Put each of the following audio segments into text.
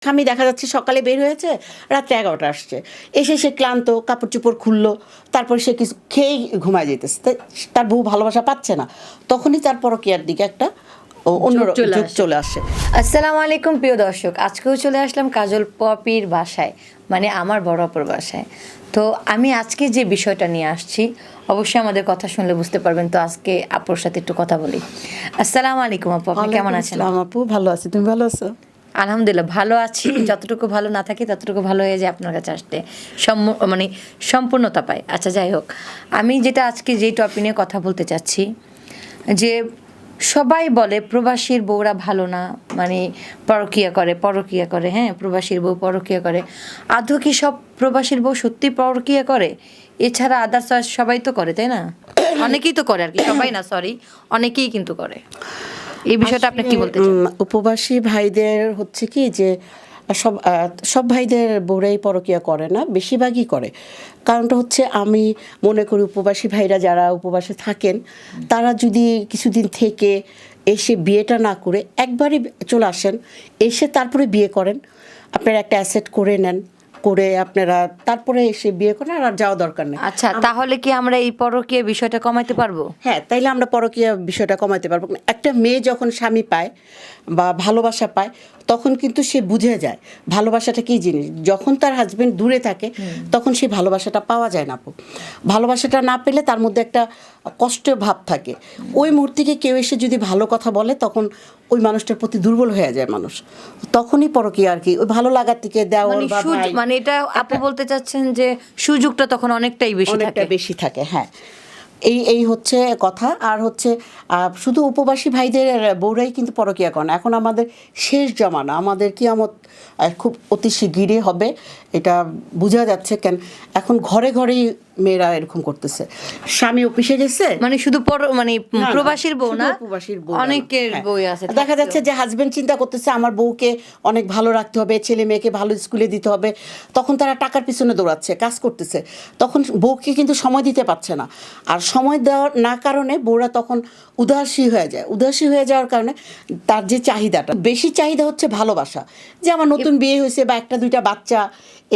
স্বামী দেখা যাচ্ছে সকালে বের হয়েছে, রাত্রে ১১টা আসছে, এসে সে ক্লান্ত, কাপড় চোপড় খুললো, তারপর সে কিছু খেয়েই ঘুমায় যেতেছে, তার বউ ভালোবাসা পাচ্ছে না, তখনই তার পরকীয়ার দিকে একটা অন্য যুগ চলে আসে। আসসালামু আলাইকুম প্রিয় দর্শক, আজকেও চলে আসলাম কাজল পপির বাসায়, মানে আমার বড় আপুর বাসায়। তো আমি আজকে যে বিষয়টা নিয়ে আসছি, অবশ্যই আমাদের কথা শুনলে বুঝতে পারবেন। তো আজকে আপুর সাথে একটু কথা বলি। আসসালামু আলাইকুম আপু, আপনি কেমন আছেন? আপু ভালো আছি, তুমি ভালো আছো? আলহামদুলিল্লাহ ভালো আছি। যতটুকু ভালো না থাকি ততটুকু ভালো হয়ে যায় আপনার কাছে আসতে, মানে সম্পূর্ণতা পাই। আচ্ছা যাই হোক, আমি যেটা আজকে যেই টপিক নিয়ে কথা বলতে চাচ্ছি, যে সবাই বলে প্রবাসীর বউরা ভালো না, মানে পরকীয়া করে, হ্যাঁ প্রবাসীর বউ পরকীয়া করে। আদৌ কি সব প্রবাসীর বউ সত্যি পরকীয়া করে? এছাড়া আদার্স সবাই তো করে, তাই না? অনেকেই তো করে আর কি, সবাই না, সরি, অনেকেই কিন্তু করে। এই বিষয়টা আপনি কি বলতে চান? উপবাসী ভাইদের হচ্ছে কি যে সব ভাইদের বউরাই পরকীয়া করে না, বেশিরভাগই করে। কারণটা হচ্ছে, আমি মনে করি উপবাসী ভাইরা যারা উপবাসে থাকেন, তারা যদি কিছুদিন থেকে এসে বিয়েটা না করে একবারই চলে আসেন, এসে তারপরে বিয়ে করেন, আপনারা একটা অ্যাসেট করে নেন, করে আপনারা তারপরে এসে বিয়ে করেন, আর যাওয়া দরকার নেই। আচ্ছা, তাহলে কি আমরা এই পরকীয়া বিষয়টা কমাইতে পারবো? হ্যাঁ, তাইলে আমরা পরকীয়া বিষয়টা কমাতে পারবো। একটা মেয়ে যখন স্বামী পায় বা ভালোবাসা পায়, তখন কিন্তু সে বুঝে যায় ভালোবাসাটা কী জিনিস। যখন তার হাজবেন্ড দূরে থাকে, তখন সেই ভালোবাসাটা পাওয়া যায় না। ভালোবাসাটা না পেলে তার মধ্যে একটা কষ্টের ভাব থাকে। ওই মুহূর্তে কেউ এসে যদি ভালো কথা বলে, তখন ওই মানুষটার প্রতি দুর্বল হয়ে যায় মানুষ। তখনই পরকীয়া আর কি, ওই ভালো লাগার থেকে দেওয়ার বা ভাই, মানে এটা আপু বলতে চাচ্ছেন যে সুযোগটা তখন অনেকটাই বেশি থাকে। হ্যাঁ, এই হচ্ছে কথা। আর হচ্ছে শুধু উপবাসী ভাইদের বউরাই কিন্তু পরকীয়া করে না। এখন আমাদের শেষ জমানা, আমাদের কিয়ামত খুব অতি শিগগিরই হবে, এটা বোঝা যাচ্ছে। কেন এখন ঘরে ঘরেই মেয়েরা এরকম করতেছে, স্বামী অফিসে গেছে, মানে শুধু মানে প্রবাসীর বউ না, প্রবাসীর বউ, অনেকের বই আছে। দেখা যাচ্ছে যে হাজবেন্ড চিন্তা করতেছে আমার বউকে অনেক ভালো রাখতে হবে, ছেলে মেয়েকে ভালো স্কুলে দিতে হবে, তখন তারা টাকার পিছনে দৌড়াচ্ছে, কাজ করতেছে, তখন বউকে কিন্তু সময় দিতে পারছে না। আর সময় দেওয়ার না কারণে বউরা তখন উদাসী হয়ে যায়। উদাসী হয়ে যাওয়ার কারণে তার যে চাহিদাটা, বেশি চাহিদা হচ্ছে ভালোবাসা, যে আমার নতুন বিয়ে হয়েছে বা একটা দুইটা বাচ্চা,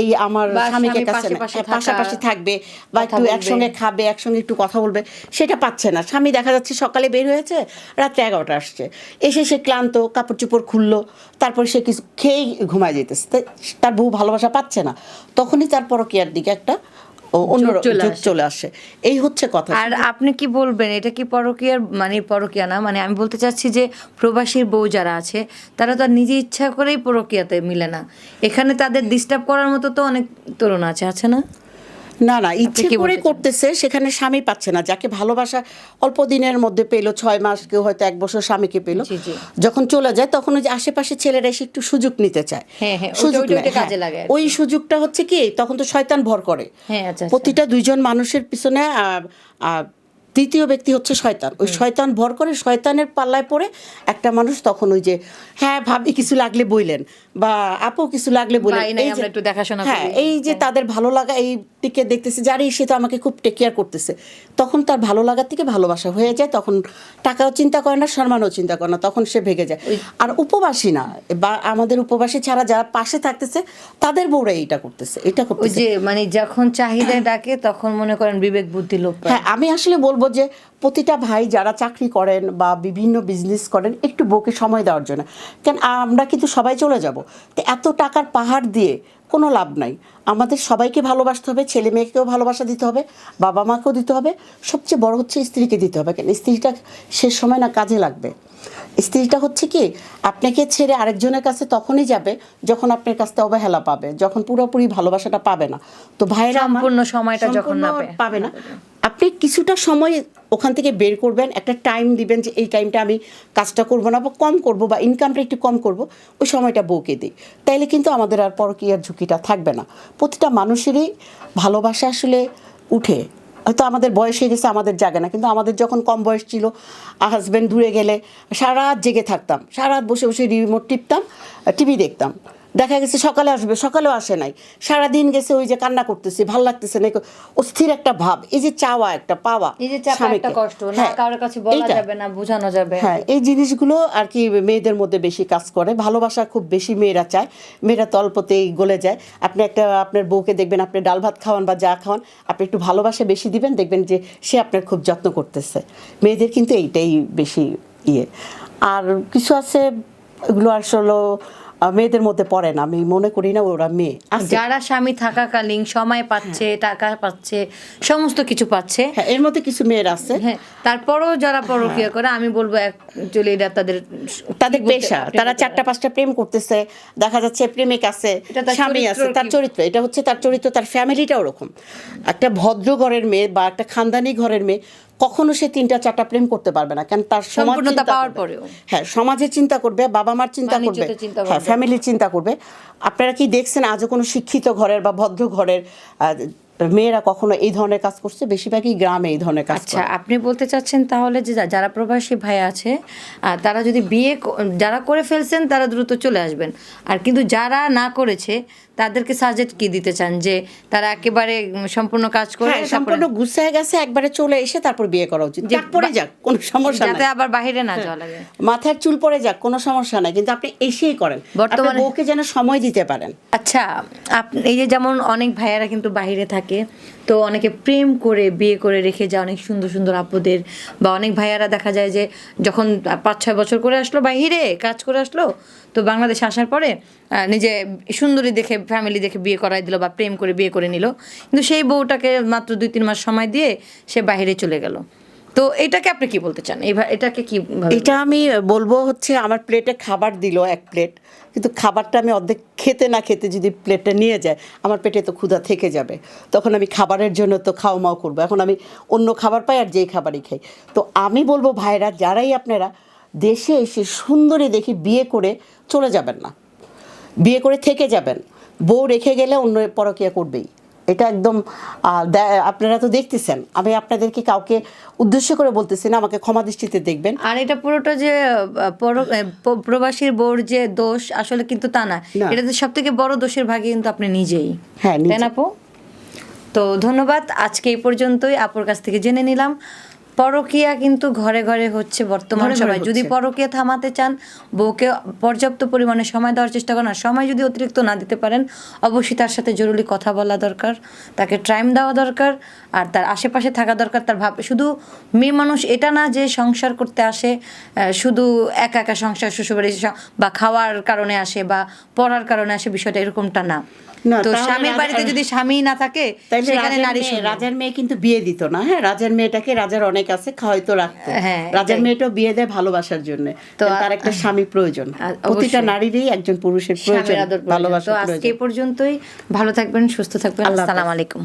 এই আমার স্বামীকে কাছে পাশাপাশি থাকবে বা একটু একসঙ্গে খাবে, একসঙ্গে একটু কথা বলবে, সেটা পাচ্ছে না। স্বামী দেখা যাচ্ছে সকালে বের হয়েছে, রাত্রে ১১টা আসছে, এসে সে ক্লান্ত, কাপড় চোপড় খুললো, তারপর সে কিছু খেয়েই ঘুমায় যেতেছে, তার বউ ভালোবাসা পাচ্ছে না, তখনই তার পরকীয়ার দিকে একটা অন্য যুগ চলে আসে। এই হচ্ছে কথা। আর আপনি কি বলবেন, এটা কি পরকীয়ার, মানে পরকীয়া না, মানে আমি বলতে চাচ্ছি যে প্রবাসীর বউ যারা আছে, তারা তো আর নিজে ইচ্ছা করেই পরকীয়াতে মিলে না, এখানে তাদের ডিস্টার্ব করার মতো তো অনেক তরুণ আছে না? না, ইচ্ছে করে করতেছে, সেখানে স্বামী পাচ্ছে না। যাকে ভালোবাসা অল্প দিনের মধ্যে পেলো, 6 মাস, কেউ হয়তো 1 বছর স্বামীকে পেলো, যখন চলে যায় তখন ওই যে আশেপাশে ছেলেরা এসে একটু সুযোগ নিতে চায়, কাজে লাগে। ওই সুযোগটা হচ্ছে কি, তখন তো শয়তান ভর করে। প্রতিটা দুইজন মানুষের পিছনে তৃতীয় ব্যক্তি হচ্ছে শয়তান। ওই শয়তান ভর করে, শয়তানের পাল্লায় পড়ে একটা মানুষ তখন ওই যে, হ্যাঁ ভাবি কিছু লাগলে বইলেন, বা আপু কিছু লাগলে বললেন, হ্যাঁ এই যে তাদের ভালো লাগা এই দিকে দেখতেছে, যারই সে তো আমাকে খুব টেক কেয়ার করতেছে, তখন তার ভালো লাগার থেকে ভালোবাসা হয়ে যায়। তখন টাকাও চিন্তা করে না, সম্মানও চিন্তা করে না, তখন সে ভেগে যায়। আর উপবাসী না, বা আমাদের উপবাসী ছাড়া যারা পাশে থাকতেছে, তাদের বউরা এটা করতেছে। যে মানে যখন চাহিদা ডাকে তখন মনে করেন বিবেক বুদ্ধি লোপ পায়। হ্যাঁ, আমি আসলে বলবো যে প্রতিটা ভাই যারা চাকরি করেন বা বিভিন্ন বিজনেস করেন, একটু বউকে সময় দেওয়ার জন্য। কেন আমরা কিন্তু সবাই চলে যাব, তো এত টাকার পাহাড় দিয়ে কোনো লাভ নাই। আমাদের সবাইকে ভালোবাসতে হবে, ছেলে মেয়েকেও ভালোবাসা দিতে হবে, বাবা মাকেও দিতে হবে, সবচেয়ে বড় হচ্ছে স্ত্রীকে দিতে হবে। কেন স্ত্রীটা শেষ সময় না কাজে লাগবে। স্ত্রীটা হচ্ছে কি, আপনাকে ছেড়ে আরেকজনের কাছে তখনই যাবে যখন আপনার কাছে অবহেলা পাবে, যখন পুরোপুরি ভালোবাসাটা পাবে না। তো ভাইরা সম্পূর্ণ সময়টা যখন পাবে না, আপনি কিছুটা সময় ওখান থেকে বের করবেন, একটা টাইম দিবেন যে এই টাইমটা আমি কাজটা করবো না, বা কম করবো, বা ইনকামটা একটু কম করব, ওই সময়টা বউকে দিই। তাইলে কিন্তু আমাদের আর পরকীয়ার ঝুঁকিটা থাকবে না। প্রতিটা মানুষেরই ভালোবাসা আসলে উঠে, হয়তো আমাদের বয়স হয়ে গেছে, আমাদের জাগে না, কিন্তু আমাদের যখন কম বয়স ছিল, হাজব্যান্ড দূরে গেলে সারা রাত জেগে থাকতাম, সারা রাত বসে বসে রিমোট টিপতাম, টিভি দেখতাম, দেখা গেছে সকালে আসবে, সকালেও আসে নাই, সারাদিন গেছে ওই যে কান্না করতেছে, ভাল লাগতেছে না, অস্থির একটা ভাব, এই যে চাওয়া একটা পাওয়া এই যে চাপা একটা কষ্ট না হ্যাঁ, কারোর কাছে বলা এইটা। যাবে না, বোঝানো যাবে। হ্যাঁ, এই জিনিসগুলো আর কি মেয়েদের মধ্যে বেশি কাজ করে। ভালোবাসা খুব বেশি মেয়েরা চায়, মেয়েরা তো অল্পতেই গলে যায়। আপনি আপনার বউকে দেখবেন, আপনি ডাল ভাত খাওয়ান বা যা খাওয়ান, আপনি একটু ভালোবাসা বেশি দিবেন, দেখবেন যে সে আপনার খুব যত্ন করতেছে। মেয়েদের কিন্তু এইটাই বেশি ইয়ে। আর কিছু আছে এগুলো আসলে মেয়েদের মধ্যে পড়ে না, আমি মনে করি না ওরা মেয়ে আছে। যারা স্বামী থাকাকালীন সময় পাচ্ছে, টাকা পাচ্ছে, সমস্ত কিছু পাচ্ছে, হ্যাঁ, এর মধ্যে কিছু মেয়ের আছে। হ্যাঁ, তারপরও যারা পরকীয়া করে, আমি বলবো অ্যাকচুয়ালি এটা তাদের পেশা। তারা 4টা-5টা প্রেম করতেছে, দেখা যাচ্ছে প্রেমিক আছে, এটা তার স্বামী আছে, চরিত্রর তার কি- চরিত্র, এটা হচ্ছে তার চরিত্র, তার ফ্যামিলিটা ওরকম। একটা ভদ্র ঘরের মেয়ে বা একটা খানদানি ঘরের মেয়ে কখনো সে 3টা-4টা প্রেম করতে পারবে না, কারণ তার সমাজ সম্পূর্ণতা চিন্তা পাওয়ার করবে। পরেও। হ্যাঁ, সমাজের চিন্তা করবে, বাবা মার চিন্তা করবে, মান-ইজ্জতের চিন্তা হ্যাঁ, করবে। ফ্যামিলির চিন্তা করবে। আপনারা কি দেখছেন আজও কোনো শিক্ষিত ঘরের বা ভদ্র ঘরের মেয়েরা কখনো এই ধরনের কাজ করছে? বেশিরভাগই গ্রামে এই ধরনের কাজ আচ্ছা, করে। আপনি বলতে চাচ্ছেন তাহলে যে যারা প্রবাসী ভাই আছে তারা যদি যারা করে ফেলছেন তারা দ্রুত চলে আসবেন, আর কিন্তু যারা না করেছে তাদেরকে সাজেস্ট কি দিতে চান যে তারা একেবারে সম্পূর্ণ কাজ করে হ্যাঁ, সম্পূর্ণ গুছায় গেছে, একবারে চলে এসে তারপর বিয়ে করা উচিত। যে তারপরে যাক, কোনো সমস্যা যাতে নাই। আবার বাইরে না যাওয়া লাগে। মাথার চুল পড়ে যাক, কোনো সমস্যা নাই, কিন্তু আপনি এসেই করেন, বর্তমানে- আপনার বউকে যেন সময় দিতে পারেন। আচ্ছা, এই যে যেমন অনেক ভাইয়ারা কিন্তু বাইরে থাকে, তো অনেকে প্রেম করে বিয়ে করে রেখে যায় অনেক সুন্দর সুন্দর আপুদের, বা অনেক ভাইয়ারা দেখা যায় যে যখন 5-6 বছর করে আসলো বাইরে কাজ করে আসলো, তো বাংলাদেশে আসার পরে নিজে সুন্দরী দেখে ফ্যামিলি দেখে বিয়ে করাই দিল বা প্রেম করে বিয়ে করে নিল, কিন্তু সেই বউটাকে মাত্র 2-3 মাস সময় দিয়ে সে বাইরে চলে গেল। তো এটাকে আপনি কি বলতে চান? এটাকে কি এটা আমি বলবো হচ্ছে, আমার প্লেটে খাবার দিল 1 প্লেট, কিন্তু খাবারটা আমি অর্ধেক খেতে না খেতে যদি প্লেটটা নিয়ে যায়, আমার পেটে তো ক্ষুধা থেকে যাবে, তখন আমি খাবারের জন্য তো খাও মাও করবো। এখন আমি অন্য খাবার পাই আর যেই খাবারই খাই। তো আমি বলবো ভাইরা, যারাই আপনারা দেশে এসে সুন্দরী দেখি বিয়ে করে চলে যাবেন না, বিয়ে করে থেকে যাবেন, বউ রেখে গেলে অন্য পরকীয়া করবেই। এটা একদম আপনারা তো দেখতেছেন, আমি আপনাদেরকে কাউকে উদ্দেশ্য করে বলতেছি না, আমাকে ক্ষমা দৃষ্টিতে দেখবেন। আর এটা পুরোটা যে প্রবাসীর বোর যে দোষ, আসলে কিন্তু তা না, না। এটা সব থেকে বড় দোষের ভাগী কিন্তু আপনি নিজেই। হ্যাঁ, নিজে। তাই না আপু? তো ধন্যবাদ, আজকে এই পর্যন্তই। আপুর কাছ থেকে জেনে নিলাম পরকীয়া কিন্তু ঘরে ঘরে হচ্ছে বর্তমান ঘরে ঘরে সময়। যদি হচ্ছে। পরকীয়া থামাতে চান, বউকে পর্যাপ্ত পরিমাণে সময় দেওয়ার চেষ্টা করেন, আর সময় যদি অতিরিক্ত না দিতে পারেন, অবশ্যই তার সাথে জরুরি কথা বলা দরকার, তাকে টাইম দেওয়া দরকার, আর তার আশেপাশে থাকা দরকার। তার শুধু মেয়ে মানুষ এটা না যে সংসার করতে আসে শুধু একা একা সংসার শ্বশুরবাড়ি বা খাওয়ার কারণে আসে বা পড়ার কারণে আসে, বিষয়টা এরকমটা না। না, তো তাহলে স্বামীর বাড়িতে যদি স্বামী না থাকে, তাইলে সেখানে নারী শূন্য। রাজার মেয়ে কিন্তু বিয়ে দিত না। হ্যাঁ, রাজার মেয়েটাকে রাজার অনেক আছে খাওয়াইতো রাখতো। হ্যাঁ, রাজার এটাই। মেয়েটাও বিয়ে দেয় ভালোবাসার জন্য, তো তার একটা স্বামী প্রয়োজন। প্রতিটা অবশ্যই। নারীরই একজন পুরুষের প্রয়োজন, স্বামীর আদর প্রয়োজন। ভালোবাসা তো আজকে প্রয়োজন। এই পর্যন্তই। ভালো থাকবেন, সুস্থ থাকবেন। আল্লাহ হাফেজ। আসসালামু আলাইকুম।